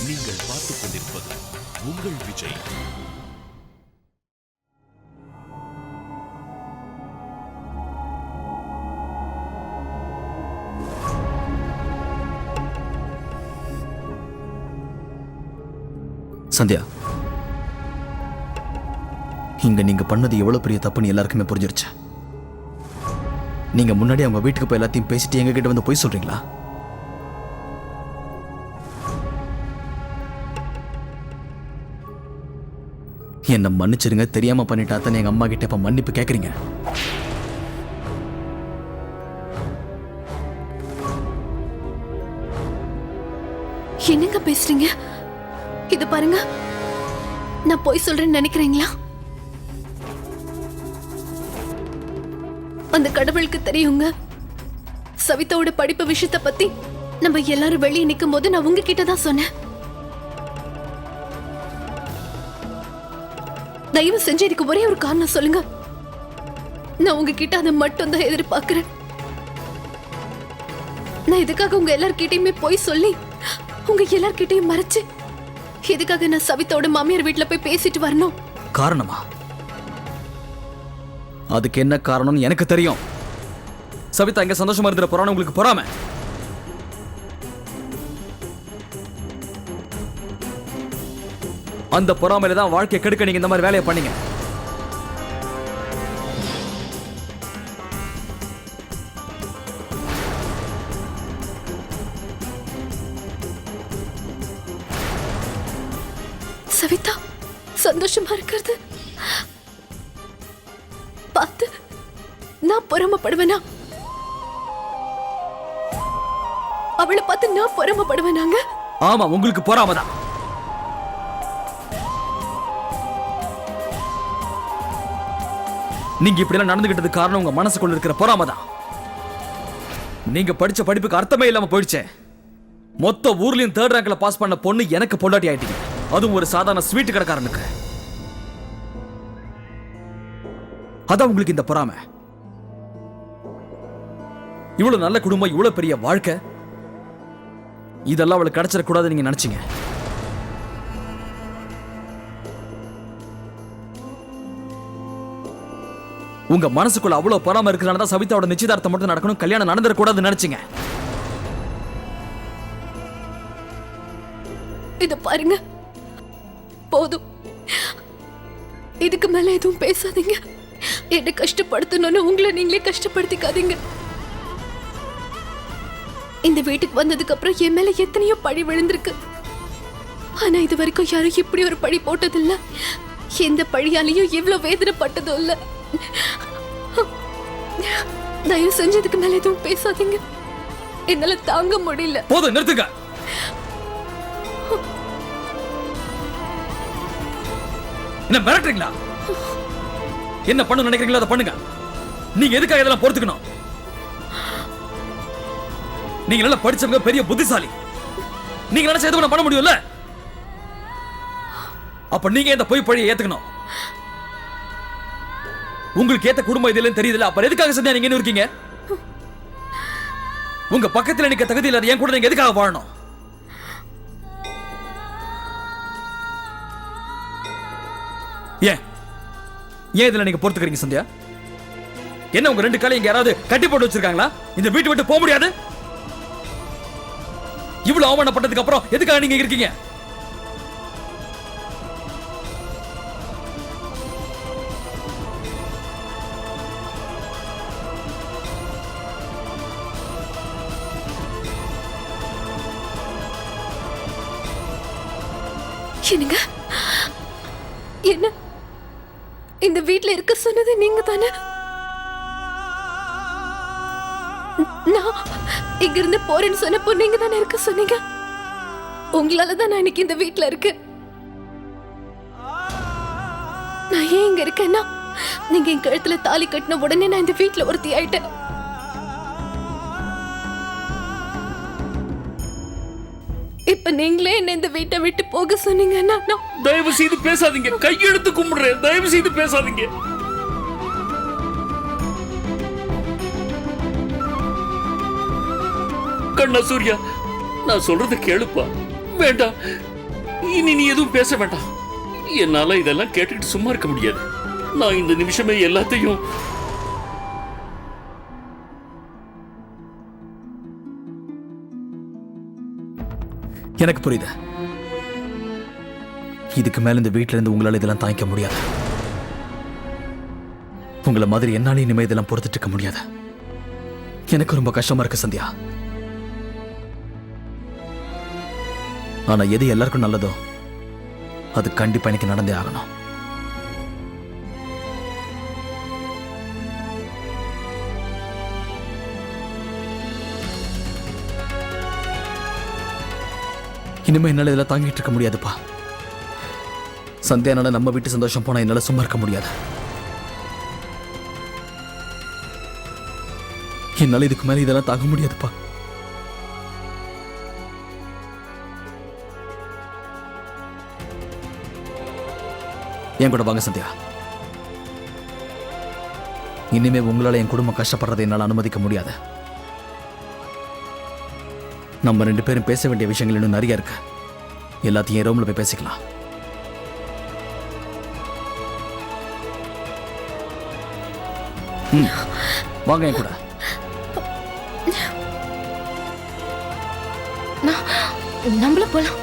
நீங்கள் பார்த்துக் கொண்டிருப்பது உங்கள் விஜய். சந்தியா, இங்க நீங்க பண்ணது எவ்வளவு பெரிய தப்புன்னு எல்லாருக்குமே புரிஞ்சிருச்சு. நீங்க முன்னாடி அவங்க வீட்டுக்கு போய் எல்லாத்தையும் பேசிட்டு எங்க கிட்ட வந்து போய் சொல்றீங்களா? என்ன மன்னிச்சிருங்க, தெரியாம பண்ணிட்டாதான் எங்க அம்மா கிட்ட இப்ப மன்னிப்பு கேக்குறீங்க. என்னங்க பேசுறீங்க? இது பாருங்க, நான் போய் சொல்றேன்னு நினைக்கிறீங்களா? அந்த கடவுளுக்கு தெரியுங்க. சவிதாவோட படிப்பு விஷயத்தை பத்தி நம்ம எல்லாரும் வெளியே நிக்கும் போது நான் உங்ககிட்ட தான் சொன்னேன். தயவு செஞ்சு எனக்கு ஒரே ஒரு காரணம் சொல்லுங்க. நான் உங்ககிட்ட அதை மட்டும் தான் எதிர்பார்க்கிறேன். நான் இதுக்காக உங்க எல்லார்கிட்டயுமே போய் சொல்லி உங்க எல்லார்கிட்டயும் மறைச்சு இதுக்காக நான் சவிதாவோட மாமியார் வீட்டுல போய் பேசிட்டு வரணும். காரணமா? அதுக்கு என்ன காரணம்னு எனக்கு தெரியும். சவிதா இங்க சந்தோஷமா இருக்கிற போறான்னு உங்களுக்கு பொறாம. அந்த பொறாமையில தான் வாழ்க்கையை கெடுக்க நீங்க இந்த மாதிரி வேலையை பண்ணீங்க. சவிதா சந்தோஷமா இருக்கிறது பார்த்து நான் பொறாமப்படுவேனா? அவளை பார்த்து நான் பொறாமப்படுவேனாங்க? ஆமா, உங்களுக்கு பொறாமதான். நீங்க இப்படி எல்லாம் நடந்துகிட்டது காரணம் உங்க மனசுக்குள்ள இருக்கிற பொறாமதான். நீங்க படிச்ச படிப்புக்கு அர்த்தமே இல்லாம போயிடுச்சே. மொத்த ஊர்லயும் 3rd ரேங்க்ல பாஸ் பண்ண பொண்ணு எனக்கு பொண்டாட்டி ஆயிட்டீங்க. அதுவும் ஒரு சாதாரண ஸ்வீட் கடைக்காரனுக்கு. அதான் உங்களுக்கு இந்த பொறாமை. இவ்வளவு நல்ல குடும்பம், இவ்வளவு பெரிய வாழ்க்கை, இதெல்லாம் அவளுக்கு கிடைச்சிடக்கூடாது நீங்க நினைச்சீங்க. உங்க மனசுக்குள்ள அவ்வளவு பொறாம இருக்கிறனால தான் சவிதாவோட நிச்சயதார்த்தம் மட்டும் நடக்கணும், கல்யாணம் நடந்துடக்கூடாதுன்னு நினைச்சீங்க. இத பாருங்க, போதும். இதுக்கு மேல எதுவும் பேசாதீங்க. என்ன கஷ்டப்படுத்தணும்னு உங்களை நீங்களே கஷ்டப்படுத்திக்காதீங்க. இந்த வீட்டுக்கு வந்ததுக்கு அப்புறம் என் மேல எத்தனையோ பழி விழுந்திருக்கு. ஆனா இது வரைக்கும் யாரும் இப்படி ஒரு பழி போட்டதில்ல. எந்த பழியாலையும் இவ்வளவு வேதனைப்பட்டதும் இல்ல. தயவு செஞ்சு இதுக்கு மேல எதுவும் பேசாதீங்க. என்னால தாங்க முடியல. போதும், நிறுத்துங்க. என்ன மிரட்டுறீங்களா? என்ன பண்ண நினைக்கிறீங்களோ அதை பண்ணுங்க. நீங்க எதுக்காக இதெல்லாம் பொறுத்துக்கணும்? நீங்க நல்லா படிச்சவங்க, பெரிய புத்திசாலி. நீங்க நினைச்ச எதுவும் பண்ண முடியும்ல? அப்ப நீங்க இந்த பொய் பழியை ஏத்துக்கணும். உங்களுக்கு ஏத்த குடும்பம் இதுல தெரியுதுல, அப்ப எதுக்காக சந்தியா நீங்க இருக்கீங்க? உங்க பக்கத்துல நிக்க தகுதி இல்லாத என் கூட நீங்க எதுக்காக வாழணும்? ஏன் இதுல நீங்க பொறுத்துக்கிறீங்க சந்தியா? என்ன உங்க 2 காலையும் இங்க யாராவது கட்டி போட்டு வச்சிருக்காங்களா? இந்த வீட்டு விட்டு போக முடியாது? இவ்வளவு அவமானப்பட்டதுக்கு அப்புறம் எதுக்காக நீங்க இருக்கீங்க? என்னங்க, என்ன இந்த வீட்ல இருக்க சொன்னது நீங்க தானே? நான் இங்க இருந்து போறேன்னு சொன்னப்போ நீங்க தானே இருக்க சொன்னீங்க. உங்களாலதான் நான் இன்னைக்கு இந்த வீட்ல இருக்கேன். நான் ஏன் இங்க இருக்கேன்னா, நீங்க என் கழுத்துல தாலி கட்டின உடனே நான் இந்த வீட்ல ஒருத்தி ஆயிட்டேன். இப்ப நீங்களே என்ன இந்த வீட்டை விட்டு போக சொன்னீங்கன்னா தயவு செய்து பேசாதீங்க. கையெடுத்து கும்பிடுறேன், தயவு செய்து பேசாதீங்க. கண்ணா சூர்யா, நான் சொல்றத கேளுப்பா. வேண்டாம், இனி நீ எதுவும் பேச வேண்டாம். என்னால இதெல்லாம் கேட்டுக்கிட்டு சும்மா இருக்க முடியாது. நான் இந்த நிமிஷமே எல்லாத்தையும் எனக்கு புரியுது. இதுக்கு மேல இந்த வீட்டுல இருந்து உங்களால இதெல்லாம் தாங்கிக்க முடியாது. உங்களை மாதிரி என்னால இனிமே இதெல்லாம் பொறுத்துட்டு இருக்க முடியாது. எனக்கு ரொம்ப கஷ்டமா இருக்கு சந்தியா. ஆனா எது எல்லாருக்கும் நல்லதோ அது கண்டிப்பா எனக்கு நடந்தே ஆகணும். இனிமே என்னால இதெல்லாம் தாங்கிட்டு இருக்க முடியாதுப்பா. சந்தியானால நம்ம வீட்டு சந்தோஷம் போனா என்னால சும்மா இருக்க முடியாது. என்னால இதுக்கு மேல இதெல்லாம் தாங்க முடியாதுப்பா. என் கூட வாங்க சந்தியா. இனிமே உங்களால என் குடும்பம் கஷ்டப்படுறதை என்னால் அனுமதிக்க முடியாது. நம்ம 2 பேரும் பேச வேண்டிய விஷயங்கள் இன்னும் நிறைய இருக்கு. எல்லாத்தையும் ரூம்ல போய் பேசிக்கலாம். வாங்க என் கூட. நம்மள போலாம்.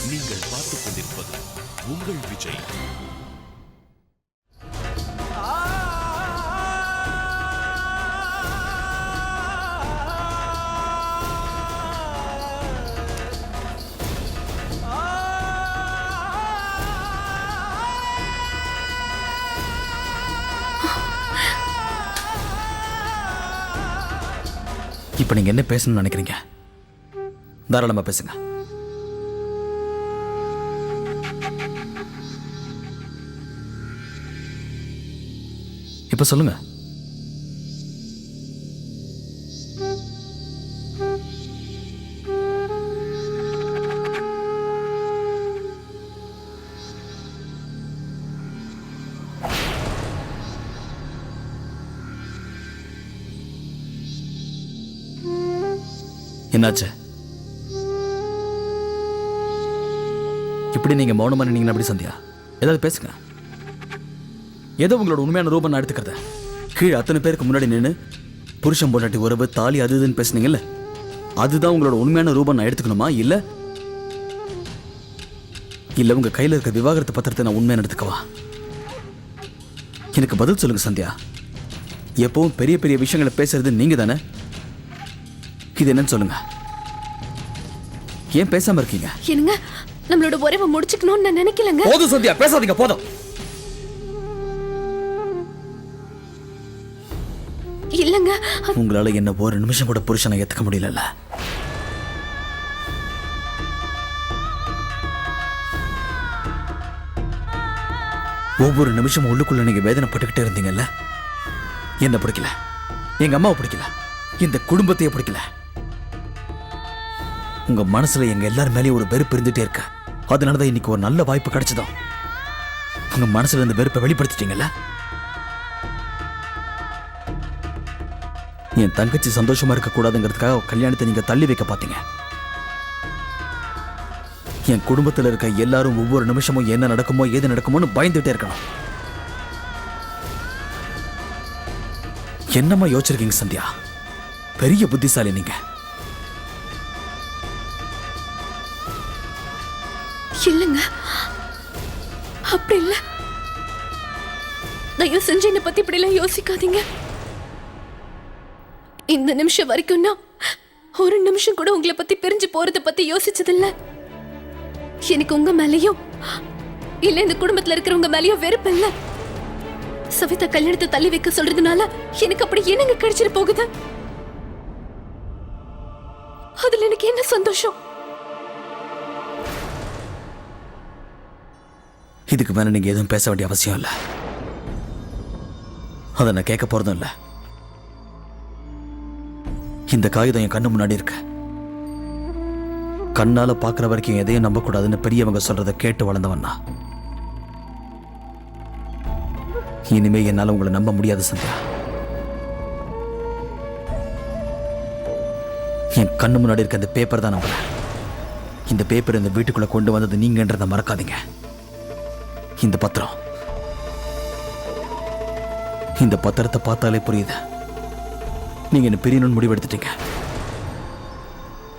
நீங்கள் பார்த்துக் கொண்டிருப்பது உங்கள் விஜய். இப்ப நீங்க என்ன பேசணும்னு நினைக்கிறீங்க? தாராளமா பேசுங்க. இப்ப சொல்லுங்க. என்னாச்சு? இப்படி நீங்க மௌனமா நின்னீங்கன்னா அப்படி சந்தியா? ஏதாவது பேசுங்க. ஏதோ உங்களோட உண்மையான ரூபம் நான் எடுத்துக்கிறத கீழே அத்தனை பேருக்கு முன்னாடி நின்று புருஷன் பொண்டாட்டி உறவு தாலி அது இதுன்னு பேசுனீங்கல்ல, அதுதான் உங்களோட உண்மையான ரூபம் நான் எடுத்துக்கணுமா? இல்ல உங்க கையில் இருக்க விவாகரத்து பத்திரத்தை நான் உண்மையான எடுத்துக்கவா? எனக்கு பதில் சொல்லுங்க சந்தியா. எப்பவும் பெரிய பெரிய விஷயங்களை பேசுறது நீங்க தானே. இது என்னன்னு சொல்லுங்க. ஏன் பேசாம இருக்கீங்க? என்னங்க, நம்மளோட உறவை முடிச்சுக்கணும்னு நான் நினைக்கலங்க. போதும் சந்தியா, பேசாதீங்க. போதும். இல்லங்க, உங்களால என்ன ஒரு நிமிஷம் கூட புருஷனை ஏத்துக்க முடியல. ஒவ்வொரு நிமிஷமும் உள்ளுக்குள்ள நீங்க வேதனைப்பட்டுக்கிட்டே இருந்தீங்கல்ல. என்ன பிடிக்கல, எங்க அம்மாவை பிடிக்கல, இந்த குடும்பத்தையே பிடிக்கல. உங்க மனசுல எங்க எல்லாரும் மேலேயும் ஒரு வெறுப்பு இருந்துட்டே இருக்க. அதனாலதான் இன்னைக்கு ஒரு நல்ல வாய்ப்பு கிடைச்சதும் உங்க மனசுல இந்த வெறுப்பை வெளிப்படுத்திட்டீங்கல்ல. என் தங்கச்சி சந்தோஷமா இருக்க கூடாதுங்கிறதுக்காக கல்யாணத்தை நீங்க தள்ளி வைக்க பாத்தீங்க. என் குடும்பத்தில் இருக்க எல்லாரும் ஒவ்வொரு நிமிஷமும் என்ன நடக்குமோ ஏது நடக்குமோன்னு பயந்துட்டே இருக்கணும். என்னம்மா யோசிச்சிருக்கீங்க சந்தியா? பெரிய புத்திசாலி நீங்க. இல்லைங்க, அப்படி இல்ல. தயவு செஞ்சு என்னை பத்தி இப்படி எல்லாம் யோசிக்காதீங்க. இந்த நிமிஷம் வரைக்கும் நான் ஒரு நிமிஷம் கூட உங்களை பத்தி பிரிஞ்சு போறத பத்தி யோசிச்சதில்ல. எனக்கு உங்க மேலயும் இல்ல இந்த குடும்பத்துல இருக்கிறவங்க மேலயும் வெறுப்பு இல்ல. சவிதா கல்யாணத்தை தள்ளி வைக்க சொல்றதுனால எனக்கு அப்படி என்னங்க கிடைச்சிட்டு போகுது? அதுல எனக்கு என்ன சந்தோஷம்? இதுக்கு மேல நீங்க எதுவும் பேச வேண்டிய அவசியம் இல்ல. அதை நான் கேட்க போறதும் இல்ல. இந்த காகிதம் என் கண்ணு முன்னாடி இருக்கு. கண்ணால பாக்குற வரைக்கும் எதையும் நம்ப கூடாதுன்னு பெரியவங்க சொல்றதை கேட்டு வளர்ந்தவன்னா. இனிமே என்னால உங்களை நம்ப முடியாது சந்தியா. என் கண்ணு முன்னாடி இருக்க அந்த பேப்பர் தான் நம்புறேன். இந்த பேப்பர் இந்த வீட்டுக்குள்ள கொண்டு வந்தது நீங்கன்றதை மறக்காதீங்க. இந்த பத்திரம், இந்த பத்திரத்தை பார்த்தாலே புரியுது நீங்க என்ன பிரியணும்னு முடிவெடுத்துட்டீங்க.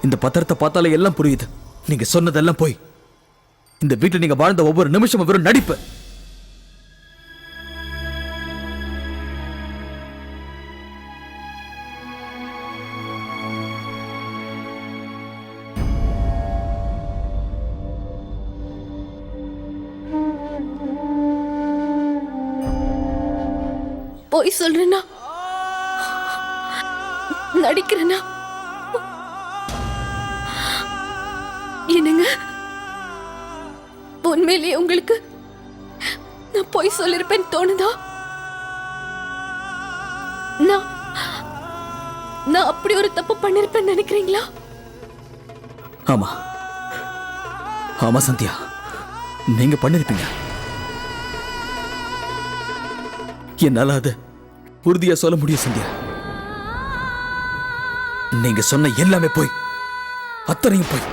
இந்த பத்திரத்தை பார்த்தாலே எல்லாம் புரியுது நீங்க சொன்னதெல்லாம் போய். இந்த வீட்டில் நீங்க வாழ்ந்த ஒவ்வொரு நிமிஷமும் வெறும் நடிப்பு. போய் சொல்றேனா, நடிக்கிறேனா? என்னங்க, உண்மையிலேயே உங்களுக்கு நான் போய் சொல்லிருப்பேன் தோணுதா? நான் அப்படி ஒரு தப்பு பண்ணிருப்பேன் நினைக்கிறீங்களா? ஆமா ஆமா சந்தியா, நீங்க பண்ணிருப்பீங்க. என்னால அதை உறுதியா சொல்ல முடியும் சந்தியா. நீங்க சொன்ன எல்லாமே போய், அத்தனையும் போய்.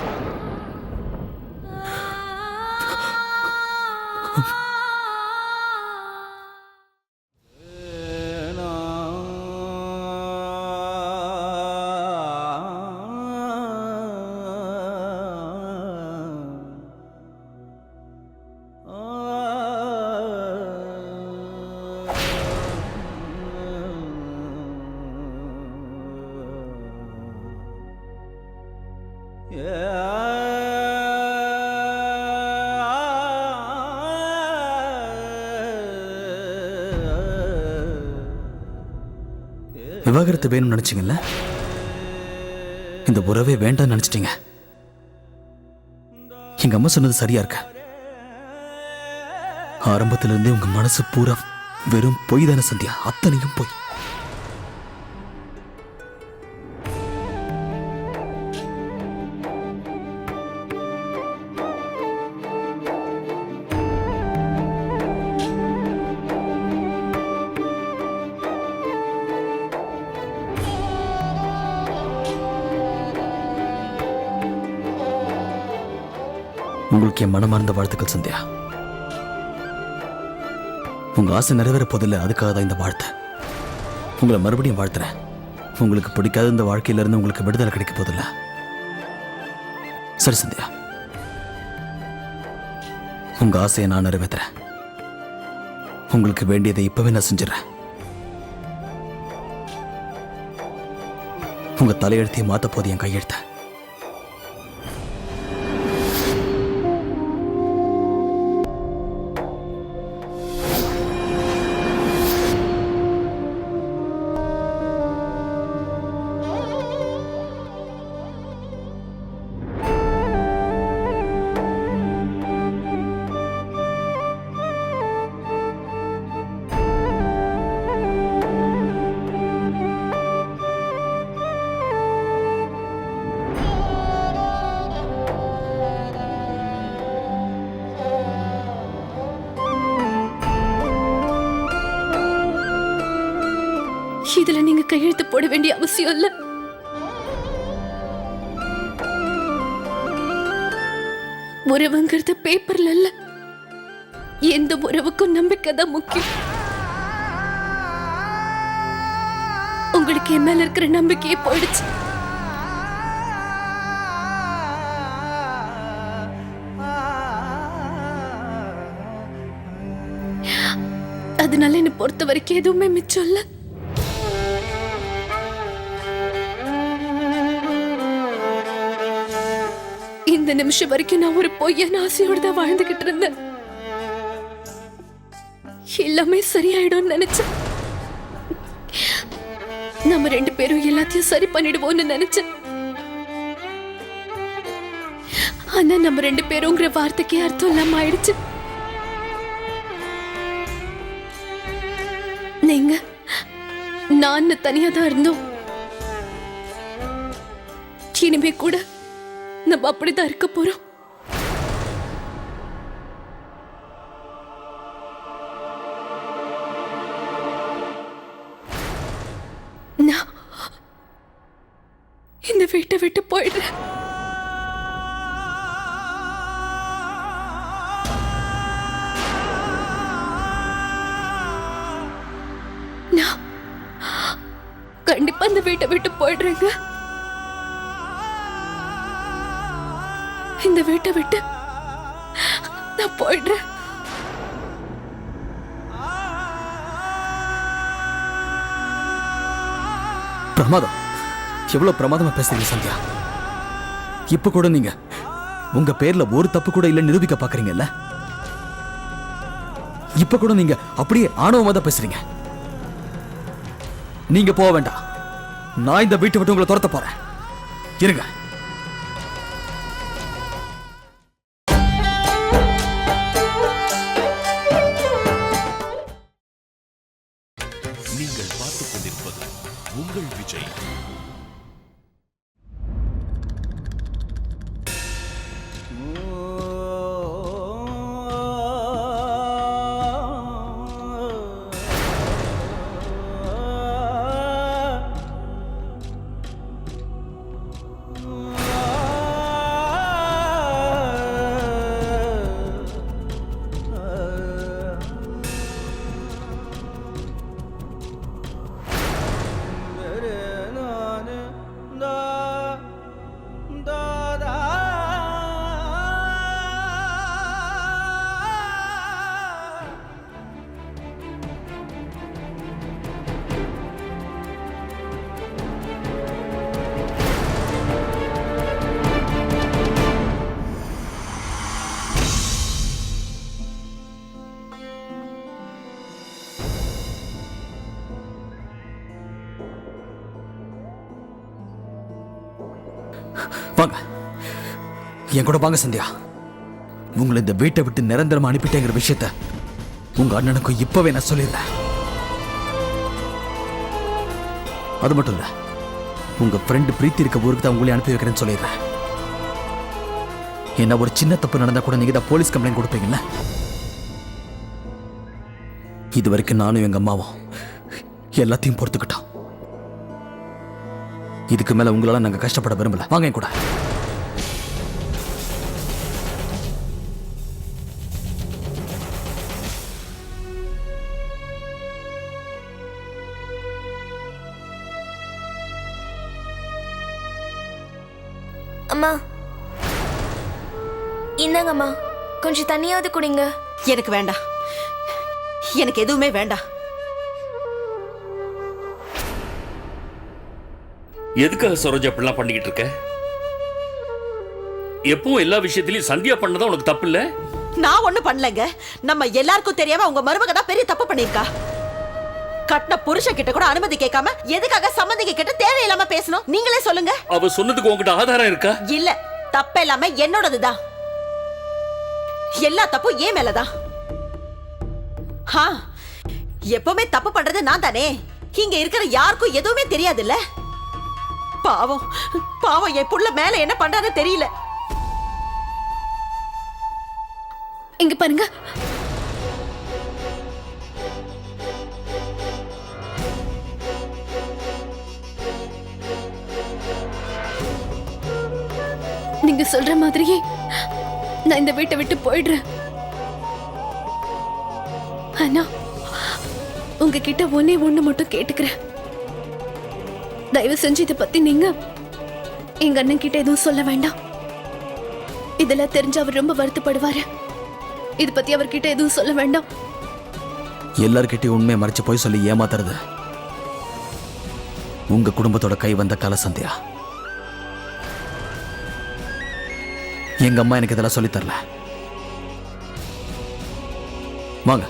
விவாகரத்து வேணும்னு நினைச்சீங்கல்ல, இந்த உறவே வேண்டாம் நினைச்சிட்டீங்க. எங்க அம்மா சொன்னது சரியா இருக்க. ஆரம்பத்துல இருந்தே உங்க மனசு பூரா வெறும் பொய் தானே சந்தியா, அத்தனையும் பொய். உங்களுக்கு என் மனமார்ந்த வாழ்த்துக்கள் சந்தியா. உங்க ஆசை நிறைவேற போதில்லை, அதுக்காக தான் இந்த வாழ்த்து. உங்களை மறுபடியும் வாழ்த்துறேன். உங்களுக்கு பிடிக்காத இந்த வாழ்க்கையிலிருந்து உங்களுக்கு விடுதலை கிடைக்க போதில்லை. சரி சந்தியா, உங்க ஆசையை நான் நிறைவேற்றுறேன். உங்களுக்கு வேண்டியதை இப்பவே நான் செஞ்சிடறேன். உங்க தலையெழுத்தையும் மாத்த போது என் கையெழுத்த. இதுல நீங்க கையெழுத்து போட வேண்டிய அவசியம் இல்ல. உறவுங்கிறது பேப்பர்ல இல்ல. எந்த உறவுக்கும் நம்பிக்கை தான் முக்கியம். உங்களுக்கு என் மேல இருக்கிற நம்பிக்கையே போயிடுச்சு. அதனால என்னை பொறுத்த வரைக்கும் எதுவுமே மிச்சம் இல்ல. இந்த நிமிஷம் வரைக்கும் நான் ஒரு பொய்யான ஆசையோடு தான் வாழ்ந்துகிட்டு இருந்தேன். எல்லாமே சரியாயிடும் நினைச்சேன். நம்ம 2 பேரும் எல்லாத்தையும் சரி பண்ணிடுவோம்னு நினைச்சேன். ஆனா நம்ம 2 பேருங்கிற வார்த்தைக்கு அர்த்தம் இல்லாம ஆயிடுச்சு. நீங்க நான் தனியா தான் இருந்தோம். இனிமே கூட நம்ம அப்படிதான் இருக்க போறோம். நான் இந்த வீட்டை விட்டு போயிடுறேன். நான் கண்டிப்பா இந்த வீட்டை விட்டு போயிடுறேங்க. இந்த வீட்டை விட்டு நான் போயிடுறேன். பிரமாதம். எவ்வளவு பிரமாதமா பேசுறீங்க சந்தியா. இப்ப கூட நீங்க உங்க பேர்ல ஒரு தப்பு கூட இல்ல நிரூபிக்க பாக்குறீங்கல்ல. இப்ப கூட நீங்க அப்படியே ஆணவமா தான் பேசுறீங்க. நீங்க போக வேண்டாம். நான் இந்த வீட்டை விட்டு உங்களை துரத்த போறேன். இருங்க. நீங்கள் பார்த்துக் கொண்டிருப்பது உங்கள் விஜய். வாங்க, என் கூட வாங்க சந்தியா. உங்களை இந்த வீட்டை விட்டு நிரந்தரமா அனுப்பிட்டேங்கிற விஷயத்த உங்க அண்ணனுக்கும் இப்பவே நான் சொல்லிடுறேன். அது மட்டும் இல்ல, உங்க ஃப்ரெண்டு பிரீத்தி இருக்க ஊருக்கு தான் உங்களை அனுப்பி வைக்கிறேன்னு சொல்லிடுறேன். என்ன ஒரு சின்ன தப்பு நடந்தா கூட நீங்க தான் போலீஸ் கம்ப்ளைண்ட் கொடுப்பீங்கல்ல. இது வரைக்கும் நானும் எங்க அம்மாவும் எல்லாத்தையும் பொறுத்துக்கிட்டோம். இதுக்கு மேல உங்களால நாங்க கஷ்டப்பட விரும்பல. வாங்க என் கூட. அம்மா, இந்தாங்கம்மா, கொஞ்சம் தண்ணியாவது குடிங்க. எனக்கு வேண்டாம். எனக்கு எதுவுமே வேண்டாம். எதுக்காக சரோஜா அப்படிலாம் பண்ணிக்கிட்டு இருக்க? எப்பவும் எல்லா விஷயத்திலயும் சந்தியா பண்ணதான் உனக்கு தப்பு இல்ல? நான் ஒண்ணும் பண்ணலங்க. நம்ம எல்லாருக்கும் தெரியாம உங்க மருமக தான் பெரிய தப்பு பண்ணிருக்கா. கட்டின புருஷ கிட்ட கூட அனுமதி கேட்காம எதுக்காக சம்பந்திங்க கிட்ட தேவையில்லாம பேசணும்? நீங்களே சொல்லுங்க. அவ சொன்னதுக்கு உங்ககிட்ட ஆதாரம் இருக்கா? இல்ல, தப்பு எல்லாமே என்னோடதுதான். எல்லா தப்பும் ஏன் மேலதான். எப்பவுமே தப்பு பண்றது நான் தானே. இங்க இருக்கிற யாருக்கும் எதுவுமே தெரியாதுல்ல. பாவம் பாவம், என் புள்ள மேல என்ன பண்றான்னு தெரியல. இங்க பாருங்க, நீங்க சொல்ற மாதிரியே நான் இந்த வீட்டை விட்டு போயிடுறேன். ஆனா உங்ககிட்ட ஒண்ணே ஒண்ணு மட்டும் கேட்டுக்கிறேன். தயவு செஞ்சு இதை பத்தி நீங்க எங்க அண்ணன் கிட்ட எதுவும் சொல்ல வேண்டாம். இதெல்லாம் தெரிஞ்சு அவர் ரொம்ப வருத்தப்படுவாரு. இத பத்தி அவர்கிட்ட எதுவும் சொல்ல வேண்டாம். எல்லார்கிட்டயும் உண்மையை மறைச்சு போய் சொல்லி ஏமாத்துறது உங்க குடும்பத்தோட கை வந்த கால சந்தியா. எங்க அம்மா எனக்கு இதெல்லாம் சொல்லித் தரல. வாங்க.